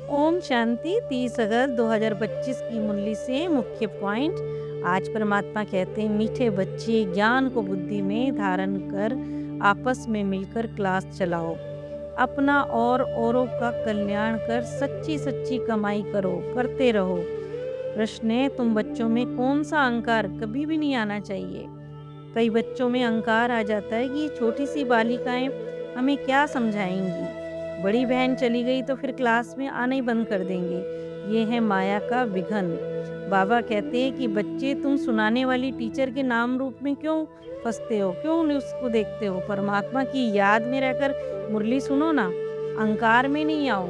ओम शांति 30 अगस्त 2025 की मुरली से मुख्य पॉइंट। आज परमात्मा कहते हैं, मीठे बच्चे ज्ञान को बुद्धि में धारण कर आपस में मिलकर क्लास चलाओ। अपना और औरों का कल्याण कर सच्ची सच्ची कमाई करो, करते रहो। प्रश्न है, तुम बच्चों में कौन सा अहंकार कभी भी नहीं आना चाहिए। कई बच्चों में अहंकार आ जाता है कि छोटी सी बालिकाएं हमें क्या समझाएंगी, बड़ी बहन चली गई तो फिर क्लास में आना ही बंद कर देंगे। ये है माया का विघन। बाबा कहते हैं कि बच्चे, तुम सुनाने वाली टीचर के नाम रूप में क्यों फंसते हो, क्यों नहीं उसको देखते हो। परमात्मा की याद में रहकर मुरली सुनो ना, अहंकार में नहीं आओ।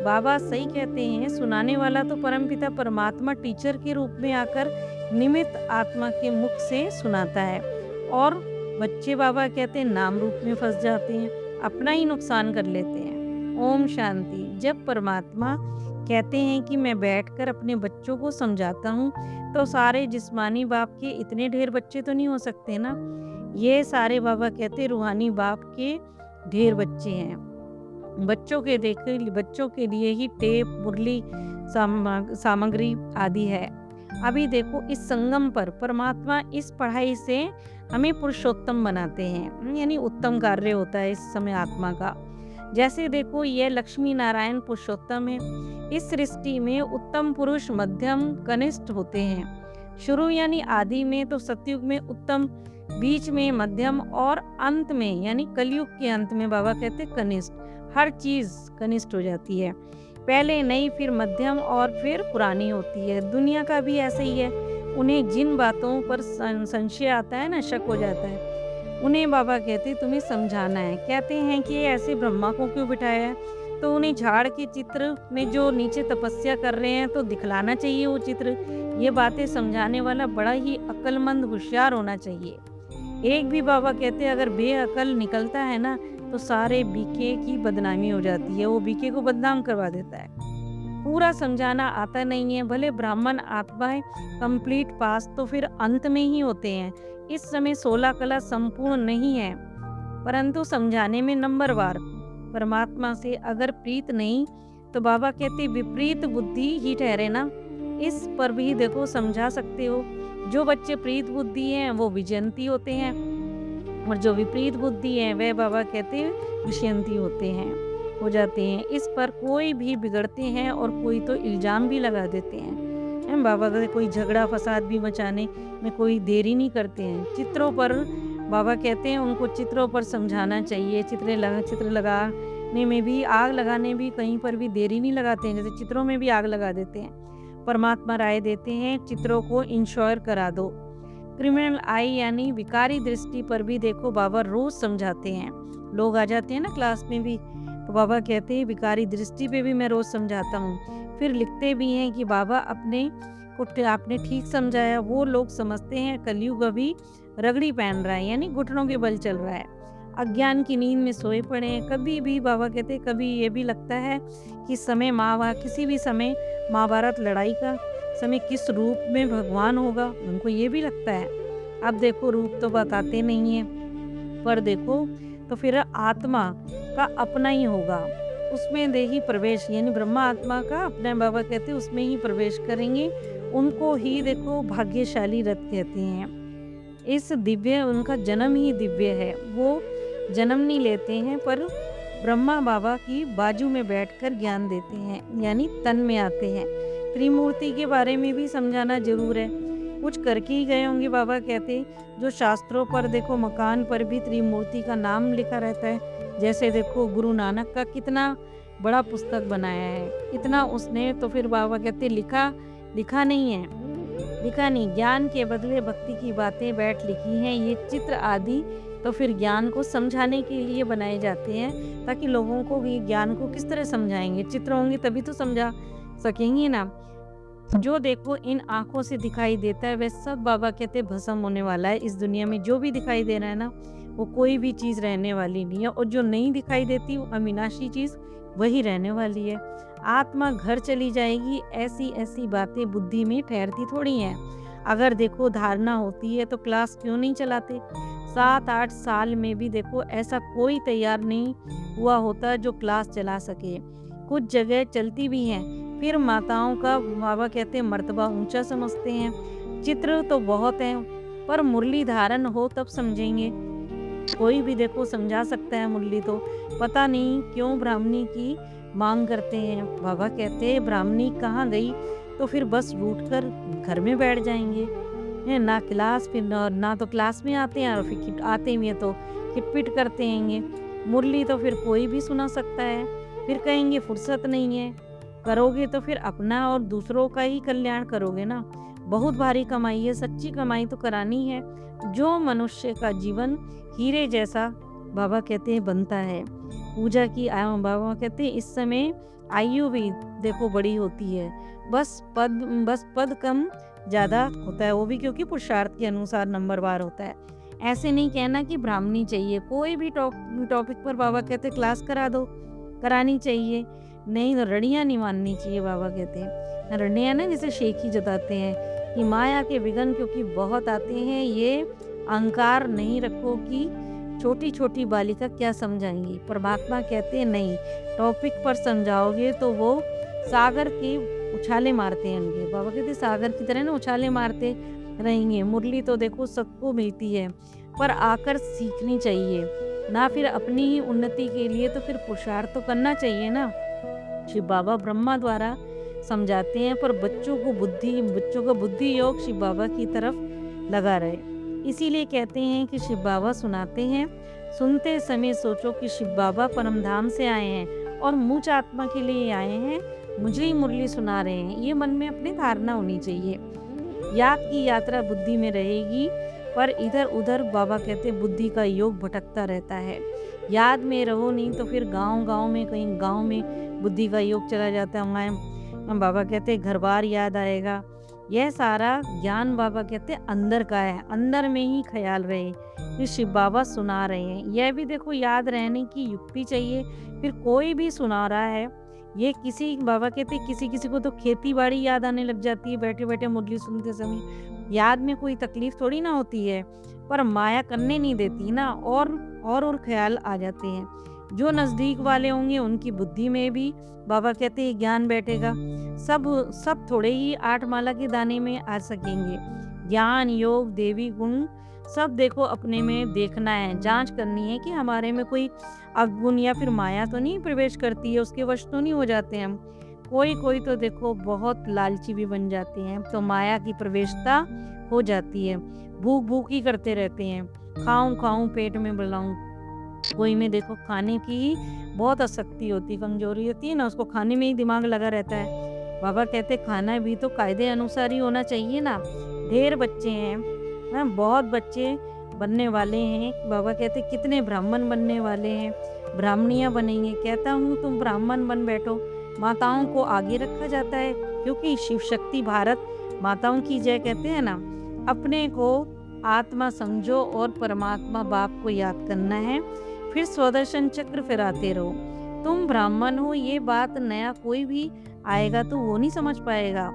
बाबा सही कहते हैं, सुनाने वाला तो परमपिता परमात्मा टीचर के रूप में आकर निमित्त आत्मा के मुख से सुनाता है, और बच्चे बाबा कहते हैं नाम रूप में फंस जाते हैं, अपना ही नुकसान कर लेते हैं। ओम शांति। जब परमात्मा कहते हैं कि मैं बैठकर अपने बच्चों को समझाता हूँ, तो सारे जिस्मानी बाप के इतने ढेर बच्चे तो नहीं हो सकते ना। ये सारे बाबा कहते रूहानी बाप के ढेर बच्चे हैं। बच्चों के लिए ही टेप, मुरली, सामग्री आदि है। अभी देखो, इस संगम पर परमात्मा इस पढ़ाई से हमें पुरुषोत्तम बनाते हैं, यानी उत्तम कार्य होता है इस समय आत्मा का। जैसे देखो, यह लक्ष्मी नारायण पुरुषोत्तम है। इस सृष्टि में उत्तम पुरुष मध्यम कनिष्ठ होते हैं। शुरू यानी आदि में तो सतयुग में उत्तम, बीच में मध्यम, और अंत में यानी कलयुग के अंत में बाबा कहते कनिष्ठ। हर चीज कनिष्ठ हो जाती है, पहले नई, फिर मध्यम और फिर पुरानी होती है। दुनिया का भी ऐसा ही है। उन्हें जिन बातों पर संशय आता है ना, शक हो जाता है, उन्हें बाबा कहते तुम्हें समझाना है। कहते हैं कि ऐसे ब्रह्मा को क्यों बिठाया है, तो उन्हें झाड़ के चित्र में जो नीचे तपस्या कर रहे हैं तो दिखलाना चाहिए वो चित्र। ये बातें समझाने वाला बड़ा ही अक्लमंद होशियार होना चाहिए। एक भी बाबा कहते हैं अगर बेअकल निकलता है ना, तो सारे बीके की बदनामी हो जाती है, वो बीके को बदनाम करवा देता है। पूरा समझाना आता नहीं है। भले ब्राह्मण आत्माएं कंप्लीट पास तो फिर अंत में ही होते हैं। इस समय 16 कला संपूर्ण नहीं है, परंतु समझाने में नंबरवार। परमात्मा से अगर प्रीत नहीं, तो बाबा कहते विपरीत बुद्धि ही ठहरे ना। इस पर भी देखो समझा सकते हो। जो बच्चे प्रीत बुद्धि हैं वो विजयंती होते हैं, और जो विपरीत बुद्धि है वह बाबा कहते विषयंती होते हैं, हो जाते हैं। इस पर कोई भी बिगड़ते हैं और कोई तो इल्जाम भी लगा देते हैं। बाबा कहते कोई झगड़ा फसाद भी मचाने में कोई देरी नहीं करते हैं। चित्रों पर बाबा कहते हैं उनको चित्रों पर समझाना चाहिए। चित्र लगाने में भी, आग लगाने भी कहीं पर भी देरी नहीं लगाते हैं, जैसे चित्रों में भी आग लगा देते हैं। परमात्मा राय देते हैं चित्रों को इंश्योर करा दो। क्रिमिनल आई यानी विकारी दृष्टि पर भी देखो बाबा रोज समझाते हैं। लोग आ जाते हैं ना क्लास में भी, तो बाबा कहते हैं विकारी दृष्टि पे भी मैं रोज समझाता हूँ। फिर लिखते भी हैं कि बाबा आपने ठीक समझाया। वो लोग समझते हैं कलयुग अभी रगड़ी पहन रहा है, यानी घुटनों के बल चल रहा है। अज्ञान की नींद में सोए पड़े हैं। कभी भी बाबा कहते हैं, कभी ये भी लगता है कि किसी भी समय महाभारत लड़ाई का समय किस रूप में भगवान होगा, उनको ये भी लगता है। अब देखो, रूप तो बताते नहीं है, पर देखो तो फिर आत्मा का अपना ही होगा, उसमें देही प्रवेश, यानी ब्रह्मा आत्मा का अपना बाबा कहते हैं उसमें ही प्रवेश करेंगे। उनको ही देखो भाग्यशाली रथ कहते हैं। इस दिव्य, उनका जन्म ही दिव्य है। वो जन्म नहीं लेते हैं, पर ब्रह्मा बाबा की बाजू में बैठकर ज्ञान देते हैं, यानी तन में आते हैं। त्रिमूर्ति के बारे में भी समझाना जरूर है, कुछ करके ही गए होंगे। बाबा कहते जो शास्त्रों पर देखो, मकान पर भी त्रिमूर्ति का नाम लिखा रहता है। जैसे देखो गुरु नानक का कितना बड़ा पुस्तक बनाया है, इतना उसने, तो फिर बाबा कहते लिखा नहीं है, लिखा नहीं, ज्ञान के बदले भक्ति की बातें बैठ लिखी हैं। ये चित्र आदि तो फिर ज्ञान को समझाने के लिए बनाए जाते हैं, ताकि लोगों को भी ज्ञान को किस तरह समझाएंगे। चित्र होंगे तभी तो समझा सकेंगे ना। जो देखो इन आंखों से दिखाई देता है वह सब बाबा कहते भस्म होने वाला है। इस दुनिया में जो भी दिखाई दे रहा है ना, वो कोई भी चीज़ रहने वाली नहीं है, और जो नहीं दिखाई देती वो अविनाशी चीज़ वही रहने वाली है। आत्मा घर चली जाएगी, ऐसी ऐसी बातें बुद्धि में ठहरती थोड़ी हैं। अगर देखो धारणा होती है तो क्लास क्यों नहीं चलाते। 7-8 साल में भी देखो ऐसा कोई तैयार नहीं हुआ होता जो क्लास चला सके। कुछ जगह चलती भी हैं, फिर माताओं का बाबा कहते हैं मर्तबा ऊंचा समझते हैं। चित्र तो बहुत हैं, पर मुरली धारण हो तब समझेंगे। कोई भी देखो समझा सकता है मुरली तो। पता नहीं क्यों ब्राह्मणी की मांग करते हैं। बाबा कहते हैं ब्राह्मणी कहाँ गई, तो फिर बस रूठ कर घर में बैठ जाएंगे। है ना क्लास, फिर ना तो क्लास में आते हैं, और फिर आते भी हैं तो खिटपिट करते हैंगे। मुरली तो फिर कोई भी सुना सकता है, फिर कहेंगे फुर्सत नहीं है। करोगे तो फिर अपना और दूसरों का ही कल्याण करोगे ना। बहुत भारी कमाई है, सच्ची कमाई तो करानी है। जो मनुष्य का जीवन हीरे जैसा बाबा कहते हैं बनता है। पूजा की बाबा कहते हैं इस समय आयु भी देखो बड़ी होती है, बस पद कम ज़्यादा होता है, वो भी क्योंकि पुरुषार्थ के अनुसार नंबरवार होता है। ऐसे नहीं कहना कि ब्राह्मणी चाहिए, कोई भी टॉपिक पर बाबा कहते क्लास करा दो, करानी चाहिए। नहीं तो रड़ियाँ नहीं माननी चाहिए। बाबा कहते हैं रड़ियाँ ना जैसे शेखी जताते हैं कि माया के विघ्न क्योंकि बहुत आते हैं, ये अहंकार नहीं रखो कि छोटी छोटी बालिका क्या समझाएंगी। परमात्मा कहते हैं नहीं, टॉपिक पर समझाओगे तो वो सागर की उछाले मारते हैं उनके। बाबा कहते सागर की तरह ना उछाले मारते रहेंगे। मुरली तो देखो सबको मिलती है, पर आकर सीखनी चाहिए ना। फिर अपनी ही उन्नति के लिए तो फिर पुरुषार्थ तो करना चाहिए ना। शिव बाबा ब्रह्मा द्वारा समझाते हैं, पर बच्चों का बुद्धि योग शिव बाबा की तरफ लगा रहे। इसीलिए कहते हैं कि शिव बाबा सुनाते हैं। सुनते समय सोचो कि शिव बाबा परमधाम से आए हैं और मूच आत्मा के लिए आए हैं, मुझे ही मुरली सुना रहे हैं। ये मन में अपनी धारणा होनी चाहिए। याद की यात्रा बुद्धि में रहेगी, पर इधर उधर बाबा कहते बुद्धि का योग भटकता रहता है। याद में रहो नहीं तो फिर गांव में कहीं गांव में बुद्धि का योग चला जाता है। बाबा कहते घर बार याद आएगा। यह सारा ज्ञान बाबा कहते अंदर का है, अंदर में ही ख्याल रहे कि शिव बाबा सुना रहे हैं। यह भी देखो याद रहने की युक्ति चाहिए। फिर कोई भी सुना रहा है, ये किसी बाबा कहते किसी को तो खेती बाड़ी याद आने लग जाती है बैठे बैठे मुरली सुनते समय। याद में कोई तकलीफ थोड़ी ना होती है, पर माया करने नहीं देती ना, और ख्याल आ जाते हैं। जो नज़दीक वाले होंगे उनकी बुद्धि में भी बाबा कहते हैं ज्ञान बैठेगा। सब थोड़े ही 8 माला के दाने में आ सकेंगे। ज्ञान योग देवी गुण सब देखो अपने में देखना है, जांच करनी है कि हमारे में कोई अवगुण या फिर माया तो नहीं प्रवेश करती है, उसके वश तो नहीं हो जाते हैं हम। कोई तो देखो बहुत लालची भी बन जाते हैं, तो माया की प्रवेशता हो जाती है। भूख ही करते रहते हैं, खाऊं पेट में बुलाऊं। कोई में देखो खाने की बहुत आसक्ति होती, कमजोरी होती है ना, उसको खाने में ही दिमाग लगा रहता है। बाबा कहते खाना भी तो कायदे अनुसार ही होना चाहिए ना। ढेर बच्चे हैं, बहुत बच्चे बनने वाले हैं। बाबा कहते कितने ब्राह्मण बनने वाले हैं, ब्राह्मणियाँ बनेंगे। कहता हूँ तुम ब्राह्मण बन बैठो। माताओं को आगे रखा जाता है, क्योंकि शिव शक्ति भारत माताओं की जय कहते हैं ना। अपने को आत्मा समझो और परमात्मा बाप को याद करना है, फिर स्वदर्शन चक्र फिराते रहो। तुम ब्राह्मण हो, ये बात नया कोई भी आएगा तो वो नहीं समझ पाएगा।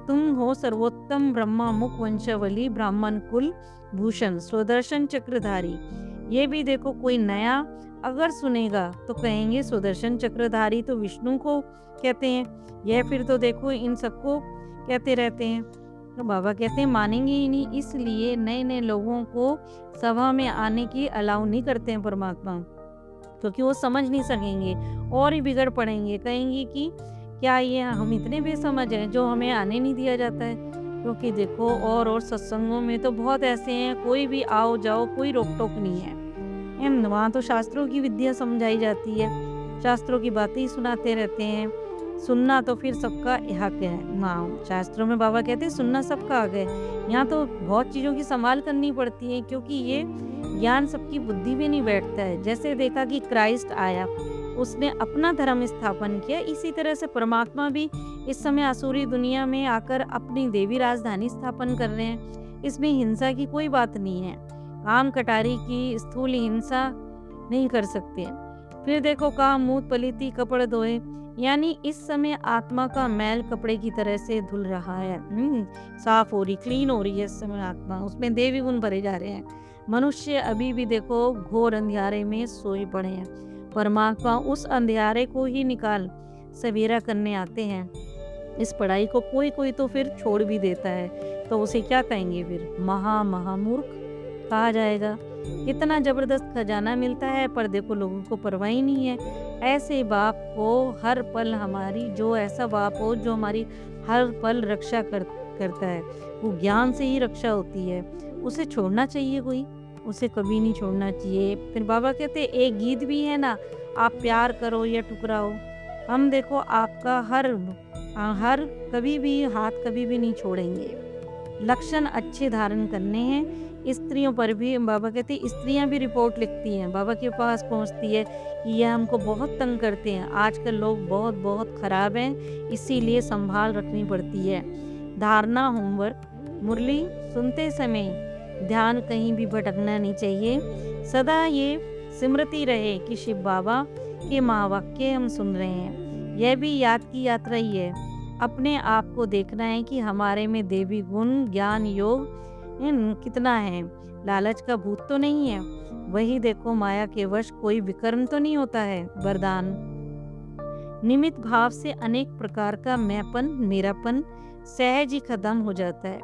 तुम हो सर्वोत्तम ब्रह्मा मुख वंशावली, ब्राह्मण कुल भूषण, स्वदर्शन चक्रधारी। ये भी देखो कोई नया अगर सुनेगा तो कहेंगे स्वदर्शन चक्रधारी तो विष्णु को कहते हैं। यह फिर तो देखो इन सबको कहते रहते हैं। तो बाबा कहते हैं मानेंगे ही नहीं, इसलिए नए लोगों को सभा में आने की अलाउ नहीं करते हैं परमात्मा, क्योंकि वो समझ नहीं सकेंगे और ही बिगड़ पड़ेंगे। कहेंगे कि क्या ये हम इतने बेसमझ हैं जो हमें आने नहीं दिया जाता है। क्योंकि देखो और सत्संगों में तो बहुत ऐसे हैं, कोई भी आओ जाओ, कोई रोक टोक नहीं है। वहाँ तो शास्त्रों की विद्या समझाई जाती है, शास्त्रों की बातें ही सुनाते रहते हैं। सुनना तो फिर सबका हक है। हाँ, शास्त्रों में बाबा कहते हैं सुनना सबका हक है। यहाँ तो बहुत चीज़ों की संभाल करनी पड़ती है, क्योंकि ये ज्ञान सबकी बुद्धि में नहीं बैठता है। जैसे देखा कि क्राइस्ट आया, उसने अपना धर्म स्थापन किया, इसी तरह से परमात्मा भी इस समय आसुरी दुनिया में आकर अपनी देवी राजधानी स्थापन कर रहे हैं। इसमें हिंसा की कोई बात नहीं है, काम कटारी की स्थूल हिंसा नहीं कर सकते। फिर देखो काम मूत पलीती कपड़ धोए, यानी इस समय आत्मा का मैल कपड़े की तरह से धुल रहा है, साफ हो रही, क्लीन हो रही है इस समय आत्मा, उसमें देवी गुण भरे जा रहे हैं। मनुष्य अभी भी देखो घोर अंधियारे में सोए पड़े हैं। परमात्मा उस अंधियारे को ही निकाल सवेरा करने आते हैं, इस पढ़ाई को कोई कोई तो फिर छोड़ भी देता है, तो उसे क्या कहेंगे फिर? महामूर्ख कहा जाएगा। कितना ज़बरदस्त खजाना मिलता है, पर देखो लोगों को परवाह ही नहीं है। ऐसे बाप को हर पल हमारी, जो ऐसा बाप हो जो हमारी हर पल रक्षा करता है, वो ज्ञान से ही रक्षा होती है, उसे छोड़ना चाहिए कोई? उसे कभी नहीं छोड़ना चाहिए। फिर बाबा कहते एक गीत भी है ना, आप प्यार करो या ठुकराओ, हम देखो आपका हर कभी भी हाथ कभी भी नहीं छोड़ेंगे। लक्षण अच्छे धारण करने हैं। स्त्रियों पर भी बाबा कहते हैं, स्त्रियां भी रिपोर्ट लिखती हैं, बाबा के पास पहुंचती है कि यह हमको बहुत तंग करते हैं, आजकल लोग बहुत बहुत खराब हैं, इसीलिए संभाल रखनी पड़ती है। धारणा होमवर्क, मुरली सुनते समय ध्यान कहीं भी भटकना नहीं चाहिए। सदा ये स्मृति रहे कि शिव बाबा के महावाक्य हम सुन रहे हैं। यह भी याद की यात्रा ही है। अपने आप को देखना है कि हमारे में देवी गुण, ज्ञान, योग कितना है। लालच का भूत तो नहीं है। वही देखो माया के वश कोई विकर्म तो नहीं होता है। वरदान, निमित्त भाव से अनेक प्रकार का मैंपन, मेरापन सहज ही खत्म हो जाता है।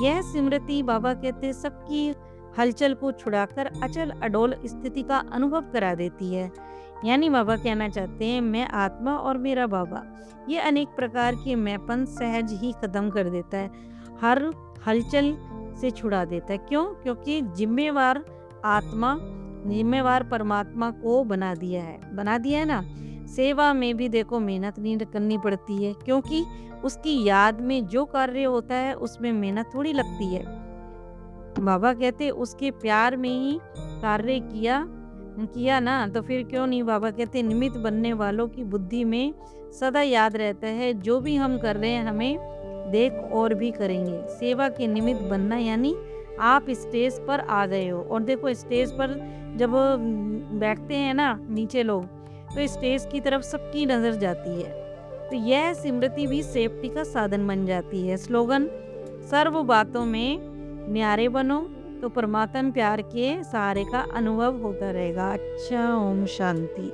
यह स्मृति बाबा कहते सबकी हलचल को छुड़ाकर अचल अडोल स्थिति का अनुभव करा देती है। यानी बाबा कहना चाहते हैं, मैं आत्मा और मेरा बाबा, ये अनेक प्रकार के मैंपन सहज ही खत्म कर देता है, हर हलचल से छुड़ा देता है। क्यों? क्योंकि जिम्मेवार परमात्मा को बना दिया है ना। सेवा में भी देखो मेहनत नहीं करनी पड़ती है, क्योंकि उसकी याद में जो कार्य होता है उसमें मेहनत थोड़ी लगती है। बाबा कहते उसके प्यार में ही कार्य किया ना, तो फिर क्यों नहीं। बाबा कहते निमित्त बनने वालों की बुद्धि में सदा याद रहता है, जो भी हम कर रहे हैं हमें देख और भी करेंगे। सेवा के निमित्त बनना यानी आप स्टेज पर आ गए हो, और देखो स्टेज पर जब बैठते हैं ना नीचे लोग, तो स्टेज की तरफ सबकी नज़र जाती है, तो यह स्मृति भी सेफ्टी का साधन बन जाती है। स्लोगन, सर्व बातों में न्यारे बनो तो परमात्मा प्यार के सहारे का अनुभव होता रहेगा। अच्छा, ओम शांति।